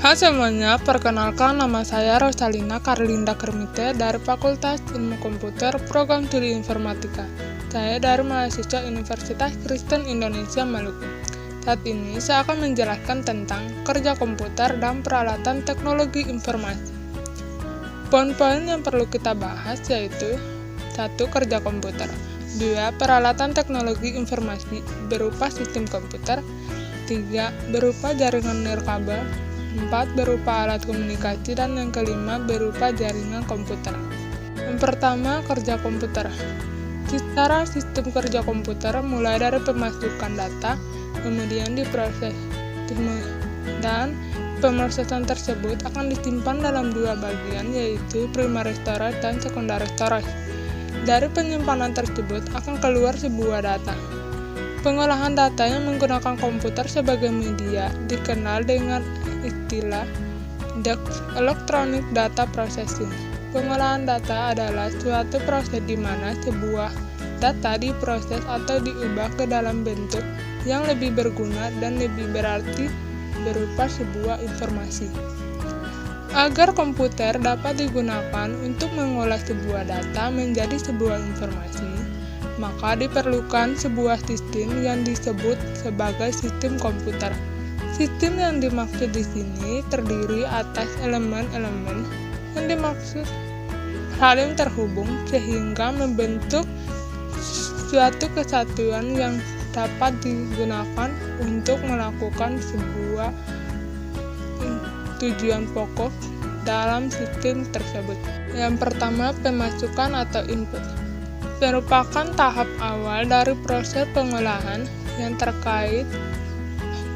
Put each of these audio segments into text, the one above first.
Hai semuanya, perkenalkan nama saya Rosalina Karlinda Kermite dari Fakultas Ilmu Komputer Program Studi Informatika. Saya dari mahasiswa Universitas Kristen Indonesia Maluku. Saat ini saya akan menjelaskan tentang kerja komputer dan peralatan teknologi informasi. Poin-poin yang perlu kita bahas yaitu 1. Kerja komputer, 2. Peralatan teknologi informasi berupa sistem komputer, 3. Berupa jaringan nirkabel, 4. Berupa alat komunikasi, dan yang kelima berupa jaringan komputer. Yang pertama, kerja komputer. Secara sistem kerja komputer mulai dari pemasukan data, kemudian diproses, dan pemrosesan tersebut akan disimpan dalam dua bagian, yaitu primary storage dan secondary storage. Dari penyimpanan tersebut akan keluar sebuah data. Pengolahan data yang menggunakan komputer sebagai media dikenal dengan istilah electronic data processing. Pengolahan data adalah suatu proses di mana sebuah data diproses atau diubah ke dalam bentuk yang lebih berguna dan lebih berarti berupa sebuah informasi. Agar komputer dapat digunakan untuk mengolah sebuah data menjadi sebuah informasi, maka diperlukan sebuah sistem yang disebut sebagai sistem komputer. Sistem yang dimaksud di sini terdiri atas elemen-elemen yang dimaksud saling terhubung sehingga membentuk suatu kesatuan yang dapat digunakan untuk melakukan sebuah tujuan pokok dalam sistem tersebut. Yang pertama, pemasukan atau input merupakan tahap awal dari proses pengolahan yang terkait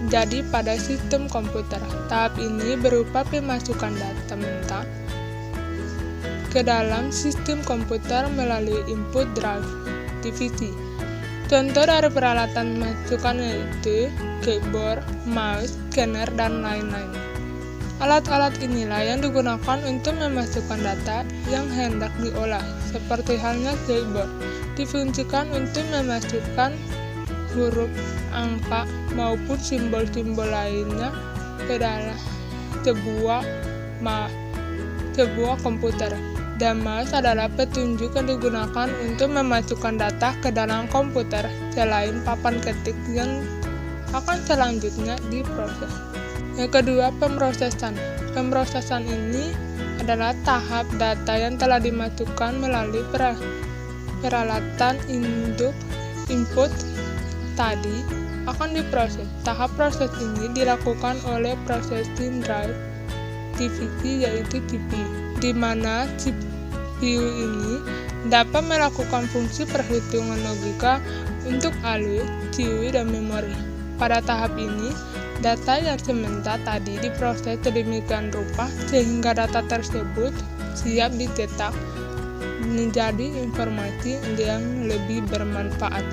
jadi pada sistem komputer. Tahap ini berupa pemasukan data mentah ke dalam sistem komputer melalui input drive (DVD). Contoh dari peralatan masukan yaitu keyboard, mouse, scanner, dan lain-lain. Alat-alat inilah yang digunakan untuk memasukkan data yang hendak diolah, seperti halnya keyboard, difungsikan untuk memasukkan huruf, angka, maupun simbol-simbol lainnya ke dalam sebuah komputer. Dan mouse adalah petunjuk yang digunakan untuk memasukkan data ke dalam komputer, selain papan ketik yang akan selanjutnya diproses. Yang kedua, pemrosesan. Pemrosesan ini adalah tahap data yang telah dimasukkan melalui peralatan input tadi akan diproses. Tahap proses ini dilakukan oleh processing drive DVD yaitu CPU, di mana CPU ini dapat melakukan fungsi perhitungan logika untuk alur, CUI, dan memori. Pada tahap ini, data yang sementara tadi diproses sedemikian rupa sehingga data tersebut siap dicetak menjadi informasi yang lebih bermanfaat.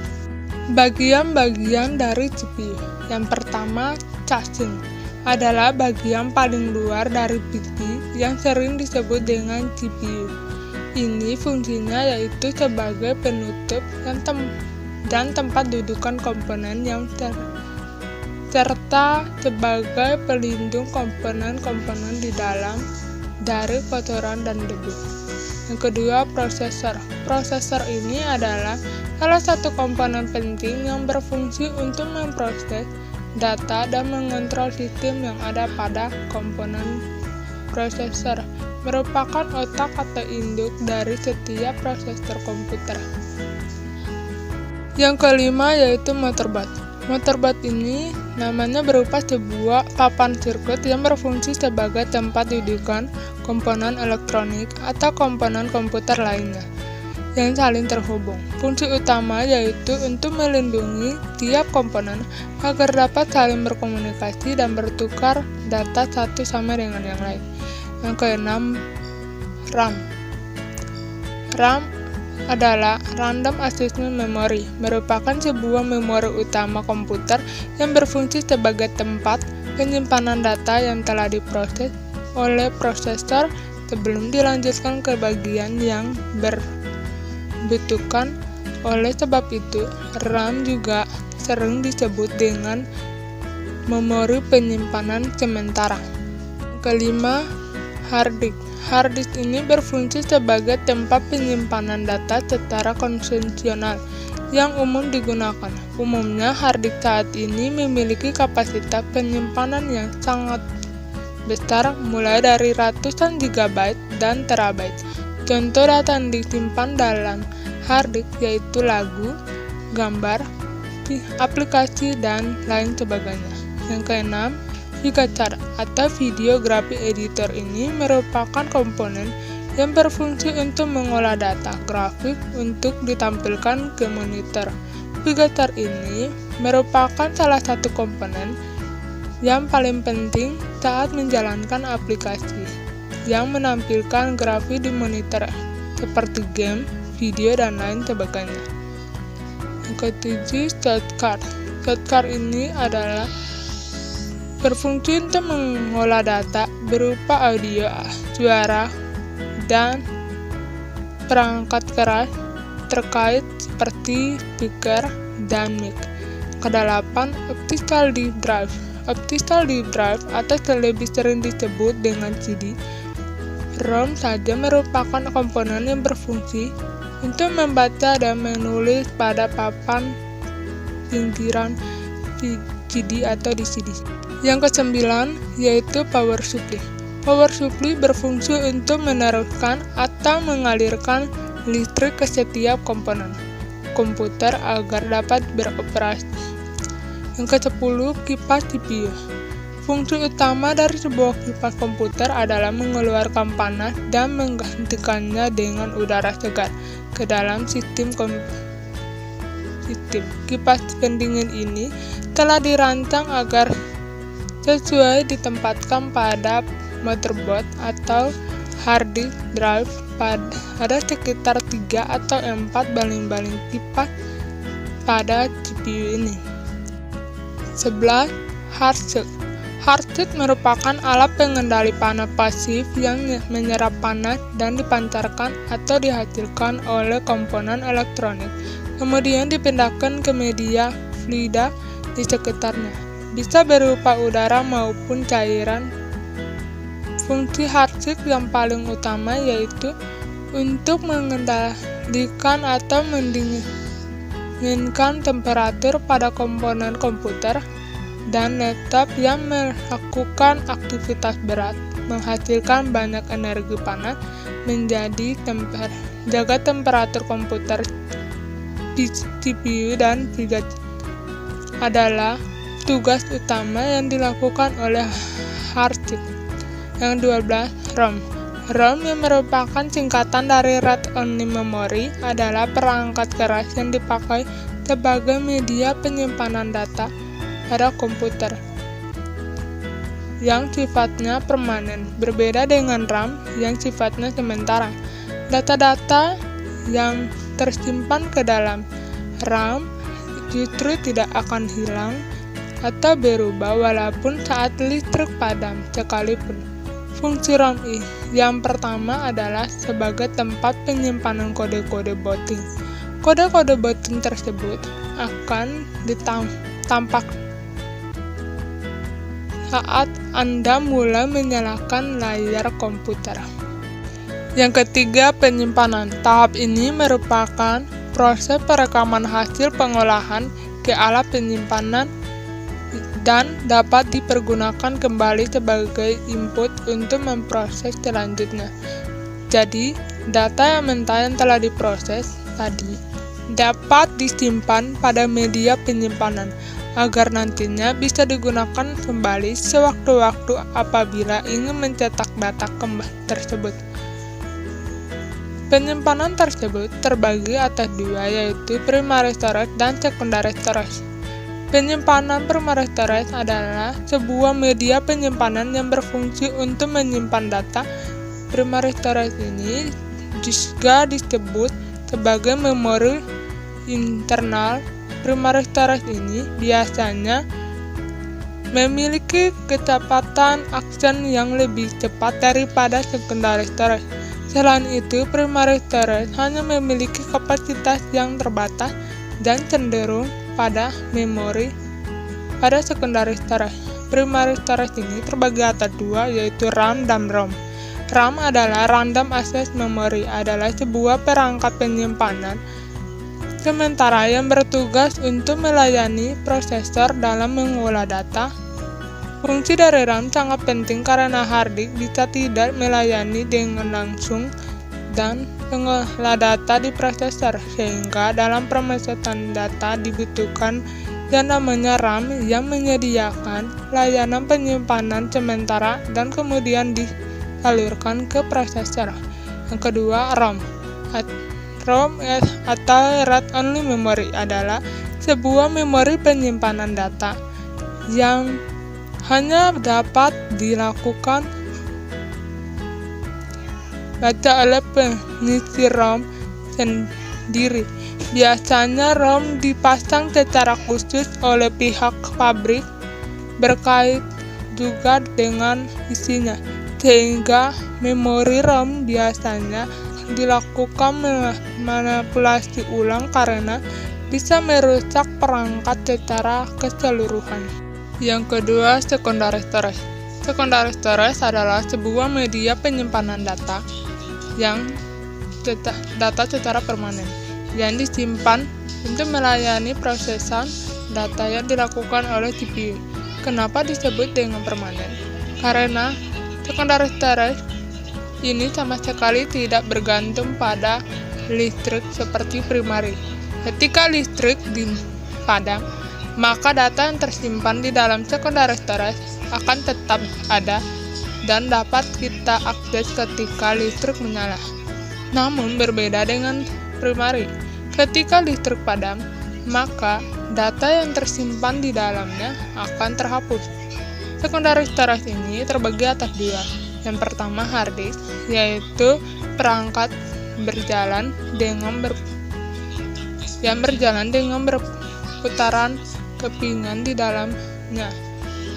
Bagian-bagian dari CPU. Yang pertama, casing adalah bagian paling luar dari PC yang sering disebut dengan CPU. Ini fungsinya yaitu sebagai penutup dan tempat dudukan komponen yang serta sebagai pelindung komponen-komponen di dalam dari kotoran dan debu. Yang kedua, prosesor. Prosesor ini adalah salah satu komponen penting yang berfungsi untuk memproses data dan mengontrol sistem yang ada pada komponen. Prosesor merupakan otak atau induk dari setiap prosesor komputer. Yang kelima yaitu motherboard. Motherboard ini namanya berupa sebuah papan sirkuit yang berfungsi sebagai tempat dudukan komponen elektronik atau komponen komputer lainnya yang saling terhubung. Fungsi utama yaitu untuk melindungi tiap komponen agar dapat saling berkomunikasi dan bertukar data satu sama dengan yang lain. Yang keenam, RAM. RAM adalah Random Access Memory, merupakan sebuah memori utama komputer yang berfungsi sebagai tempat penyimpanan data yang telah diproses oleh prosesor sebelum dilanjutkan ke bagian yang berbutuhkan. Oleh sebab itu, RAM juga sering disebut dengan memori penyimpanan sementara. kelima, hard disk. Hard disk ini berfungsi sebagai tempat penyimpanan data secara konvensional yang umum digunakan. Umumnya, hard disk saat ini memiliki kapasitas penyimpanan yang sangat besar, mulai dari ratusan gigabyte dan terabyte. Contoh data yang disimpan dalam hard disk yaitu lagu, gambar, aplikasi, dan lain sebagainya. Yang keenam, VigaChart atau Videography Editor ini merupakan komponen yang berfungsi untuk mengolah data grafik untuk ditampilkan ke monitor. VigaChart ini merupakan salah satu komponen yang paling penting saat menjalankan aplikasi yang menampilkan grafik di monitor seperti game, video, dan lain sebagainya. Yang ketujuh, shortcut. Shortcut ini adalah berfungsi untuk mengolah data berupa audio, suara, dan perangkat keras terkait seperti speaker dan mic. Kedelapan, optical disk drive. Optical disk drive atau lebih sering disebut dengan CD ROM saja merupakan komponen yang berfungsi untuk membaca dan menulis pada papan pinggiran CD atau di CD. Yang kesembilan yaitu power supply. Power supply berfungsi untuk meneruskan atau mengalirkan listrik ke setiap komponen komputer agar dapat beroperasi. Yang ke-10, kipas CPU. Fungsi utama dari sebuah kipas komputer adalah mengeluarkan panas dan menggantikannya dengan udara segar ke dalam sistem. Kipas pendingin ini telah dirancang agar sesuai ditempatkan pada motherboard atau hard disk drive pada sekitar 3 atau 4 baling-baling kipas pada CPU ini. 11. Hardshield. Hardshield merupakan alat pengendali panas pasif yang menyerap panas dan dipancarkan atau dihasilkan oleh komponen elektronik, kemudian dipindahkan ke media fluida di sekitarnya, bisa berupa udara maupun cairan. Fungsi hardshield yang paling utama yaitu untuk mengendalikan atau mendinginkan temperatur pada komponen komputer dan laptop yang melakukan aktivitas berat, menghasilkan banyak energi panas, jaga temperatur komputer, CPU, dan juga adalah tugas utama yang dilakukan oleh hardshield. Yang 12, ROM. ROM yang merupakan singkatan dari Read Only Memory adalah perangkat keras yang dipakai sebagai media penyimpanan data pada komputer yang sifatnya permanen, berbeda dengan RAM yang sifatnya sementara. Data-data yang tersimpan ke dalam RAM justru tidak akan hilang atau berubah walaupun saat listrik padam sekalipun. Fungsi ROM yang pertama adalah sebagai tempat penyimpanan kode-kode booting. Kode-kode booting tersebut akan tampak saat Anda mulai menyalakan layar komputer. Yang ketiga, penyimpanan. Tahap ini merupakan proses perekaman hasil pengolahan ke alat penyimpanan dan dapat dipergunakan kembali sebagai input untuk memproses selanjutnya. Jadi, data yang mentah yang telah diproses tadi dapat disimpan pada media penyimpanan agar nantinya bisa digunakan kembali sewaktu-waktu apabila ingin mencetak data tersebut. Penyimpanan tersebut terbagi atas dua, yaitu primary storage dan secondary storage. Penyimpanan primary storage adalah sebuah media penyimpanan yang berfungsi untuk menyimpan data. Primary storage ini juga disebut sebagai memori internal. Primary storage ini biasanya memiliki kecepatan akses yang lebih cepat daripada secondary storage. Selain itu, primary storage hanya memiliki kapasitas yang terbatas dan cenderung pada memori pada secondary storage. primary storage ini terbagi atas dua, yaitu RAM dan ROM. RAM adalah Random Access Memory, adalah sebuah perangkat penyimpanan sementara yang bertugas untuk melayani prosesor dalam mengolah data. Fungsi dari RAM sangat penting karena hard disk bisa tidak melayani dengan langsung dan mengolah data di prosesor, sehingga dalam pemrosesan data dibutuhkan yang namanya RAM yang menyediakan layanan penyimpanan sementara dan kemudian disalurkan ke prosesor. Yang kedua, ROM. ROM atau Read Only Memory adalah sebuah memori penyimpanan data yang hanya dapat dilakukan baca oleh pengisi ROM sendiri. Biasanya ROM dipasang secara khusus oleh pihak pabrik berkait juga dengan isinya, sehingga memori ROM biasanya dilakukan manipulasi ulang karena bisa merusak perangkat secara keseluruhan. Yang kedua, secondary storage. Secondary storage adalah sebuah media penyimpanan data yang data secara permanen yang disimpan untuk melayani prosesan data yang dilakukan oleh CPU. Kenapa disebut dengan permanen? Karena secondary storage ini sama sekali tidak bergantung pada listrik seperti primary. Ketika listrik padam, maka data yang tersimpan di dalam secondary storage akan tetap ada dan dapat kita akses ketika listrik menyala. Namun berbeda dengan primary, ketika listrik padam, maka data yang tersimpan di dalamnya akan terhapus. Secondary storage ini terbagi atas dua. Yang pertama, hard disk, yaitu perangkat yang berjalan dengan berputaran kepingan di dalamnya.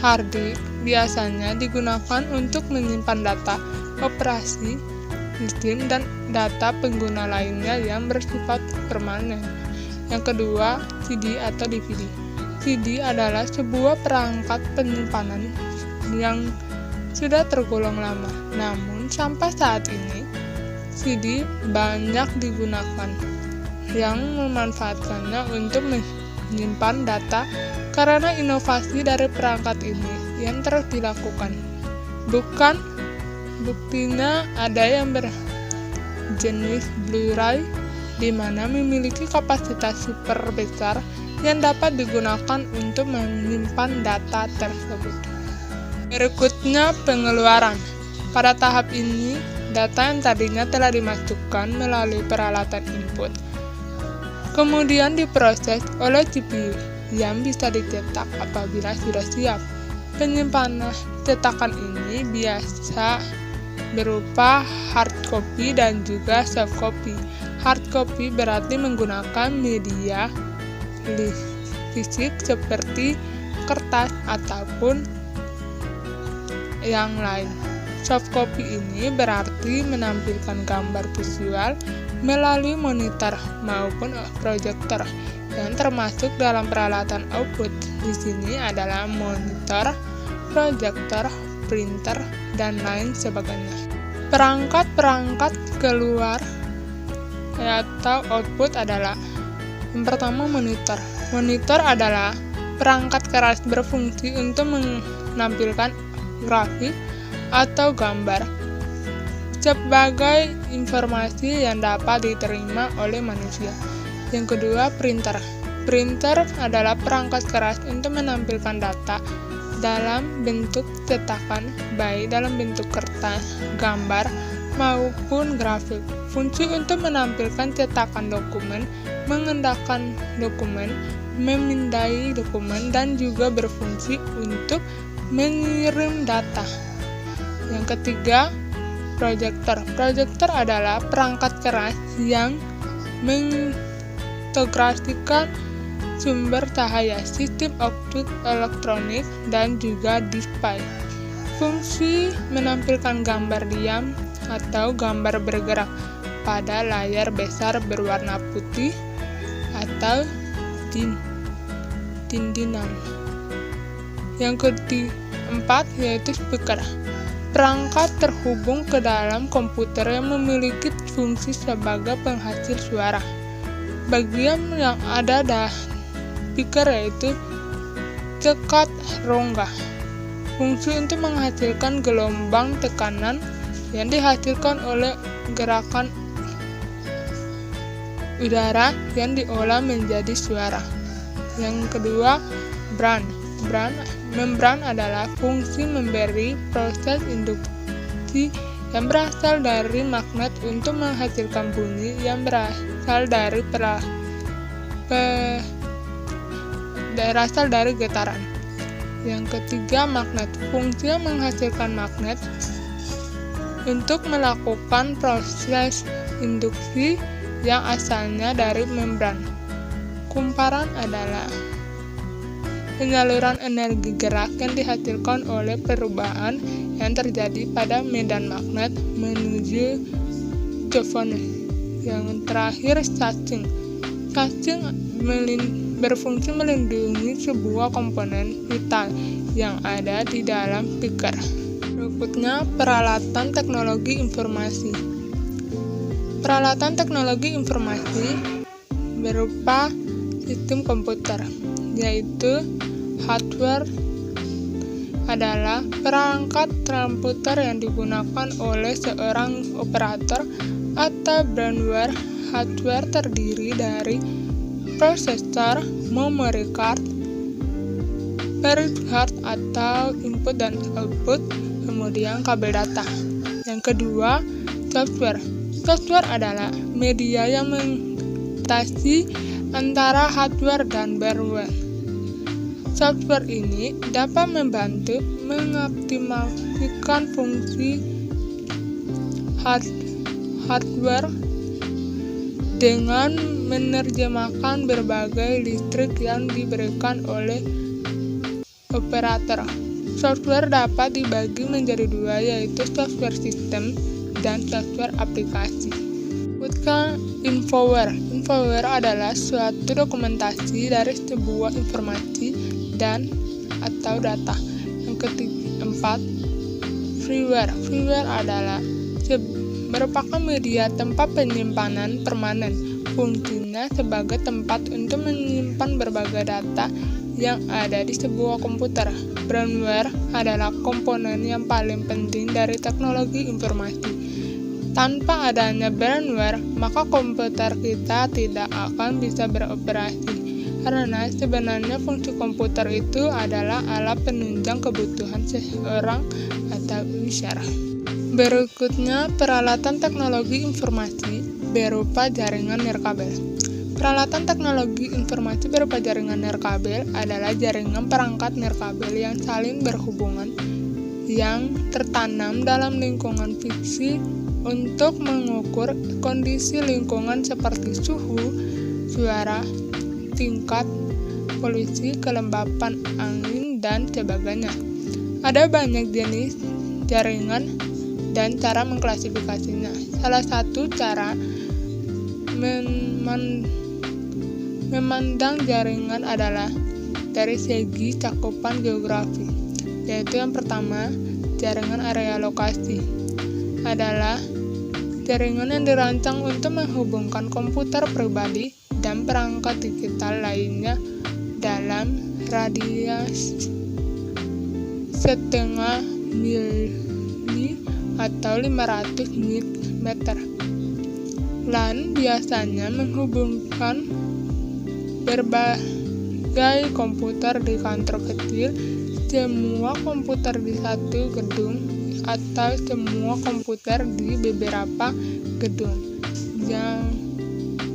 Hard disk biasanya digunakan untuk menyimpan data operasi sistem dan data pengguna lainnya yang bersifat permanen. Yang kedua, CD atau DVD. CD adalah sebuah perangkat penyimpanan yang sudah tergolong lama, namun sampai saat ini CD banyak digunakan yang memanfaatkannya untuk menyimpan data karena inovasi dari perangkat ini yang terus dilakukan. Buktinya ada yang berjenis Blu-ray di mana memiliki kapasitas super besar yang dapat digunakan untuk menyimpan data tersebut. Berikutnya, pengeluaran. Pada tahap ini, data yang tadinya telah dimasukkan melalui peralatan input kemudian diproses oleh CPU yang bisa dicetak apabila sudah siap. Penyimpanan cetakan ini biasa berupa hard copy dan juga soft copy. Hard copy berarti menggunakan media fisik seperti kertas ataupun yang lain. Soft copy ini berarti menampilkan gambar visual melalui monitor maupun proyektor yang termasuk dalam peralatan output. Di sini adalah monitor, proyektor, printer, dan lain sebagainya. Perangkat-perangkat keluar atau output adalah yang pertama, monitor. Monitor adalah perangkat keras berfungsi untuk menampilkan grafik atau gambar sebagai informasi yang dapat diterima oleh manusia. Yang kedua, printer. Printer adalah perangkat keras untuk menampilkan data dalam bentuk cetakan, baik dalam bentuk kertas, gambar, maupun grafik. Fungsi untuk menampilkan cetakan dokumen, mengendalikan dokumen, memindai dokumen, dan juga berfungsi untuk mengirim data. Yang ketiga, proyektor. Proyektor adalah perangkat keras yang mengintegrasikan sumber cahaya, sistem output elektronik, dan juga display. Fungsi menampilkan gambar diam atau gambar bergerak pada layar besar berwarna putih atau tindinan. Yang 4 yaitu speaker. Perangkat terhubung ke dalam komputer yang memiliki fungsi sebagai penghasil suara. Bagian yang ada pada speaker yaitu cekat rongga. Fungsi untuk menghasilkan gelombang tekanan yang dihasilkan oleh gerakan udara yang diolah menjadi suara. Yang kedua, membran adalah fungsi memberi proses induksi yang berasal dari magnet untuk menghasilkan bunyi yang berasal dari getaran. Yang ketiga, magnet. Fungsi yang menghasilkan magnet untuk melakukan proses induksi yang asalnya dari membran. Kumparan adalah penyaluran energi gerak yang dihasilkan oleh perubahan yang terjadi pada medan magnet menuju diophony. Yang terakhir, charging. Charging berfungsi melindungi sebuah komponen vital yang ada di dalam speaker. Berikutnya, peralatan teknologi informasi. Peralatan teknologi informasi berupa sistem komputer, yaitu hardware adalah perangkat komputer yang digunakan oleh seorang operator, atau firmware. Hardware terdiri dari prosesor, memory card, peripheral atau input dan output, kemudian kabel data. Yang kedua, software. Software adalah media yang mengatasi antara hardware dan firmware. Software ini dapat membantu mengoptimalkan fungsi hardware dengan menerjemahkan berbagai listrik yang diberikan oleh operator. Software dapat dibagi menjadi dua, yaitu software sistem dan software aplikasi. Berikutnya, infoware. Infoware adalah suatu dokumentasi dari sebuah informasi dan atau data. Yang keempat, freeware. Freeware adalah merupakan media tempat penyimpanan permanen. Fungsinya sebagai tempat untuk menyimpan berbagai data yang ada di sebuah komputer. Firmware adalah komponen yang paling penting dari teknologi informasi. Tanpa adanya firmware, maka komputer kita tidak akan bisa beroperasi. Karena sebenarnya fungsi komputer itu adalah alat penunjang kebutuhan seseorang atau usaha. Berikutnya, peralatan teknologi informasi berupa jaringan nirkabel. Peralatan teknologi informasi berupa jaringan nirkabel adalah jaringan perangkat nirkabel yang saling berhubungan yang tertanam dalam lingkungan fiksi untuk mengukur kondisi lingkungan seperti suhu, suara, tingkat polusi, kelembapan angin, dan sebagainya. Ada banyak jenis jaringan dan cara mengklasifikasinya. Salah satu cara memandang jaringan adalah dari segi cakupan geografi, yaitu yang pertama, jaringan area lokasi adalah jaringan yang dirancang untuk menghubungkan komputer pribadi dan perangkat digital lainnya dalam radius setengah mili atau 500 meter. LAN biasanya menghubungkan berbagai komputer di kantor kecil, semua komputer di satu gedung, atau semua komputer di beberapa gedung.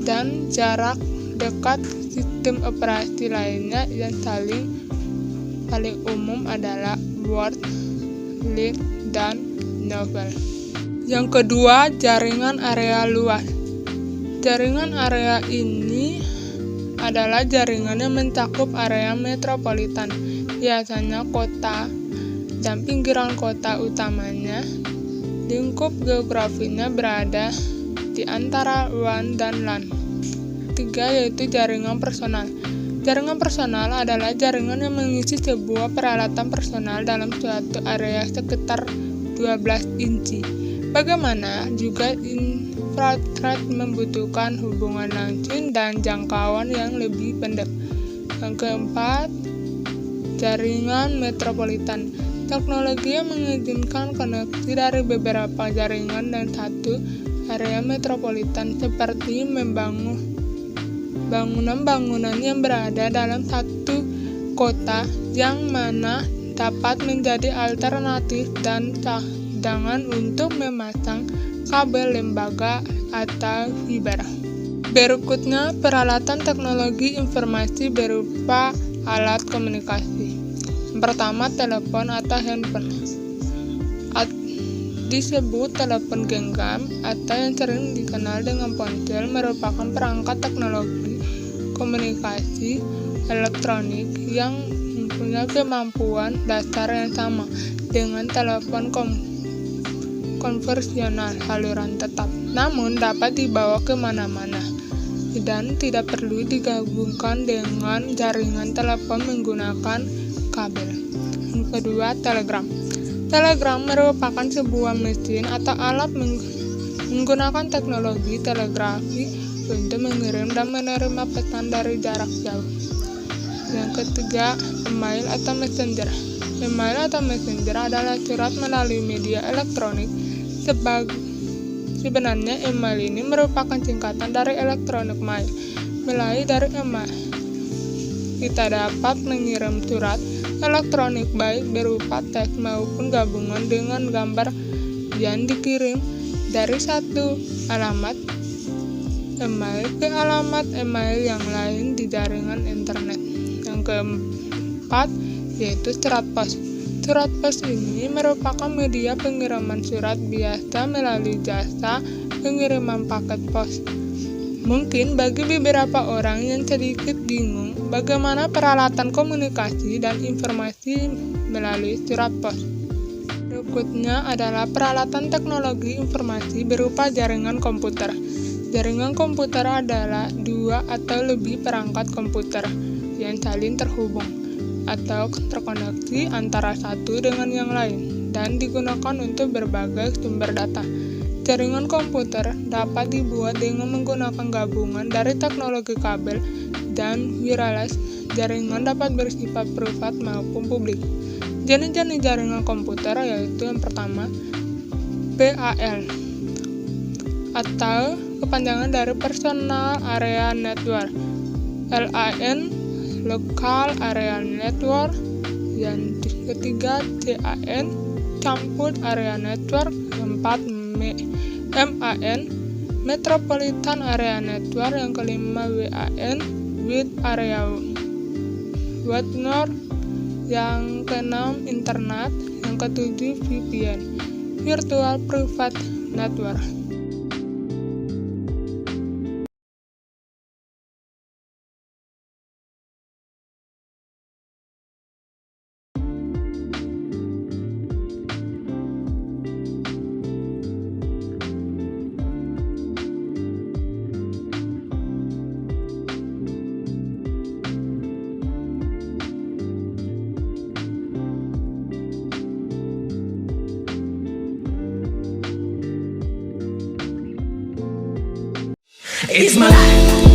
Dan jarak dekat sistem operasi lainnya yang paling umum adalah Word, Linux, dan Novel. Yang kedua, jaringan area luas. Jaringan area ini adalah jaringan yang mencakup area metropolitan, biasanya kota dan pinggiran kota utamanya. Lingkup geografinya berada di antara WAN dan LAN. Ketiga, yaitu jaringan personal. Jaringan personal adalah jaringan yang mengisi sebuah peralatan personal dalam suatu area sekitar 12 inci. Bagaimana juga infrared membutuhkan hubungan langsung dan jangkauan yang lebih pendek. Yang keempat, jaringan metropolitan. Teknologi yang mengizinkan koneksi dari beberapa jaringan dan satu area metropolitan seperti membangun bangunan-bangunan yang berada dalam satu kota yang mana dapat menjadi alternatif dan cadangan untuk memasang kabel lembaga atau fiber. Berikutnya, peralatan teknologi informasi berupa alat komunikasi. Pertama, telepon atau handphone. Disebut telepon genggam atau yang sering dikenal dengan ponsel merupakan perangkat teknologi komunikasi elektronik yang mempunyai kemampuan dasar yang sama dengan telepon konvensional saluran tetap, namun dapat dibawa kemana-mana dan tidak perlu digabungkan dengan jaringan telepon menggunakan kabel. Yang kedua, telegram. Telegram merupakan sebuah mesin atau alat menggunakan teknologi telegrafi untuk mengirim dan menerima pesan dari jarak jauh. Yang ketiga, email atau messenger. Email atau messenger adalah surat melalui media elektronik. Sebenarnya email ini merupakan singkatan dari electronic mail. Mulai dari email, kita dapat mengirim surat elektronik baik berupa teks maupun gabungan dengan gambar yang dikirim dari satu alamat email ke alamat email yang lain di jaringan internet. Yang keempat, yaitu surat pos. Surat pos ini merupakan media pengiriman surat biasa melalui jasa pengiriman paket pos. Mungkin bagi beberapa orang yang sedikit bingung bagaimana peralatan komunikasi dan informasi melalui surat pos. Berikutnya adalah peralatan teknologi informasi berupa jaringan komputer. Jaringan komputer adalah dua atau lebih perangkat komputer yang saling terhubung atau terkoneksi antara satu dengan yang lain dan digunakan untuk berbagai sumber data. Jaringan komputer dapat dibuat dengan menggunakan gabungan dari teknologi kabel dan wireless. Jaringan dapat bersifat privat maupun publik. Jenis-jenis jaringan komputer yaitu yang pertama, PAL atau kepanjangan dari Personal Area Network, LAN Local Area Network. Yang ketiga, CAN Campus Area Network. Keempat, MAN Metropolitan Area Network. Yang kelima, WAN Wide Area Network. Yang keenam, Internet. Yang ketujuh, VPN Virtual Private Network. It's my life.